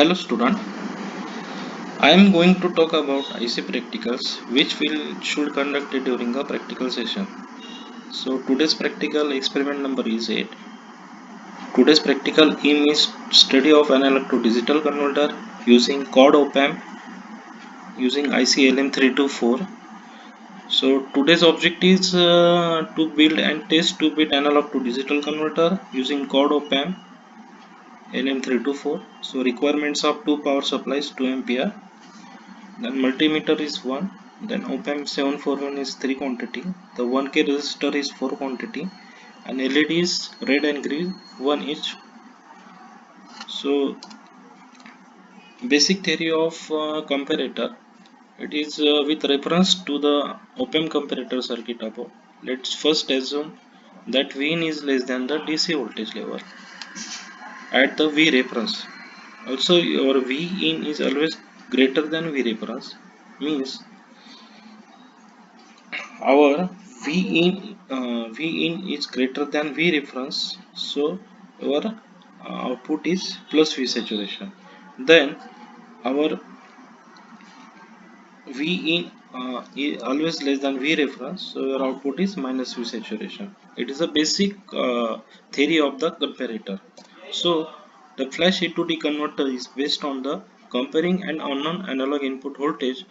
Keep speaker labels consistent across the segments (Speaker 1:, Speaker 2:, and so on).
Speaker 1: Hello student, I am going to talk about IC practicals which we should conduct during a practical session. So today's practical experiment number is 8. Today's practical aim is study of analog to digital converter using quad op-amp using IC LM324. So today's object is to build and test 2-bit analog to digital converter using quad op-amp LM324. So requirements of 2 power supplies 2 ampere. Then multimeter is 1, then op-amp 741 is 3 quantity, the 1K resistor is 4 quantity, and LED is red and green 1 each. So basic theory of comparator, it is with reference to the op-amp comparator circuit above. Let's first assume that Vin is less than the DC voltage level at the V reference. Also your V in is always greater than V reference, means our V in is greater than V reference, so our output is plus V saturation. Then our V in is always less than V reference, so your output is minus V saturation. It is a basic theory of the comparator. So the flash A to D converter is based on the comparing an unknown analog input voltage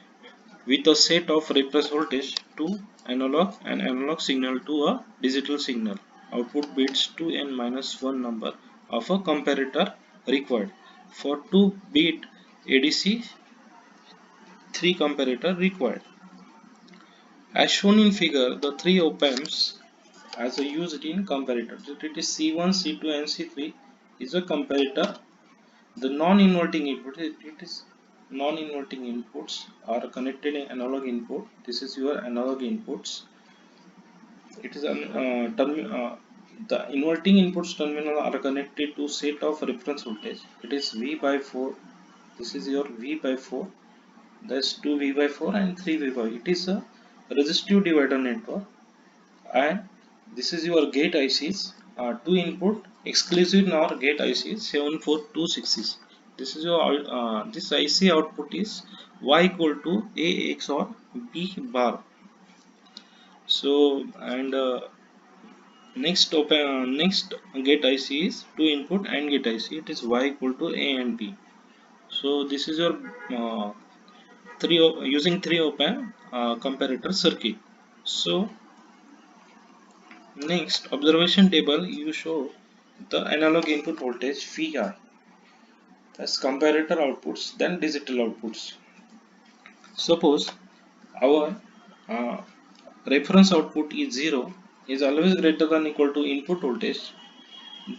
Speaker 1: with a set of reference voltage to analog and analog signal to a digital signal. Output bits 2 n minus 1 number of a comparator required. For 2-bit ADC, 3 comparator required. As shown in figure, the 3 op-amps as used in comparator. It is C1, C2 and C3 is a comparator. The non-inverting input, it is non-inverting inputs are connected in analog input. This is your analog inputs. It is the inverting inputs terminal are connected to set of reference voltage. It is V by 4. This is your V by 4. That's 2 V by 4 and 3 V by. It is a resistive divider network. And this is your gate ICs. 2 input exclusive NOR gate ICs 74266. This is your this IC output is Y equal to A XOR B bar. So and next gate IC is 2 input AND gate IC. It is Y equal to A and B. So this is your using 3 op-amp comparator circuit. So next observation table you show the analog input voltage Vi as comparator outputs then digital outputs. Suppose our uh, reference output is 0 is always greater than equal to input voltage,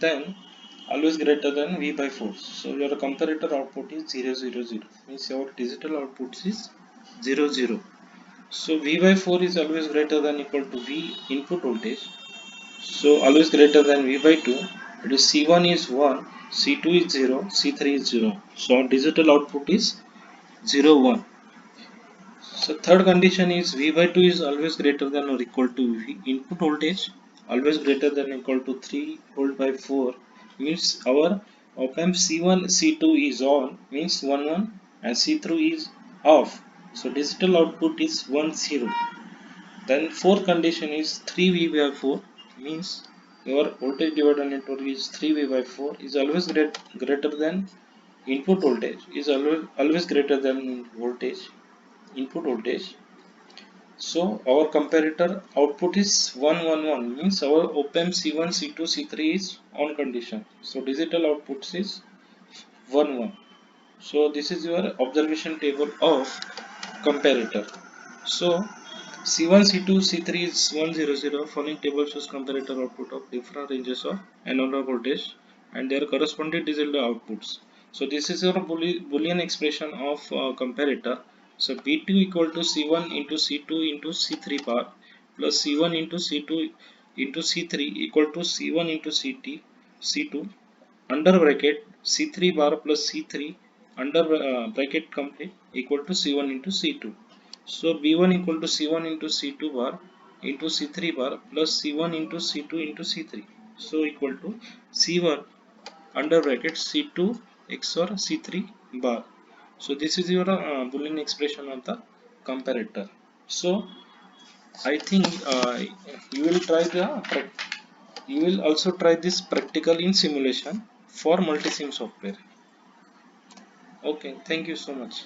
Speaker 1: then always greater than V by 4. So your comparator output is 0 0 0, means our digital output is 0 0. So V by 4 is always greater than equal to V input voltage, so always greater than V by 2. It is C1 is 1, C2 is 0, C3 is 0. So our digital output is 0 1. So third condition is V by 2 is always greater than or equal to V input voltage, always greater than or equal to 3 volt by 4, means our op-amp C1 C2 is on, means 1 1, and C3 is off, so digital output is 1 0. Then fourth condition is 3V by 4, means your voltage divider network is 3V by 4 is always greater than input voltage, is always greater than voltage input voltage. So our comparator output is 1 1 1, means our op-amp C1 C2 C3 is on condition, so digital output is 1 1. So this is your observation table of comparator. So C1, C2, C3 is 100. Following table shows comparator output of different ranges of analog voltage and their corresponding digital outputs. So this is your Boolean expression of comparator. So B2 equal to C1 into C2 into C3 bar plus C1 into C2 into C3 equal to C1 into C2 under bracket C3 bar plus C3 under bracket complete equal to C1 into C2. So B1 equal to C1 into C2 bar into C3 bar plus C1 into C2 into C3. So equal to C1 under bracket C2 XOR C3 bar. So this is your Boolean expression of the comparator. So I think you will try the you will also try this practical in simulation for multisim software. Okay, thank you so much.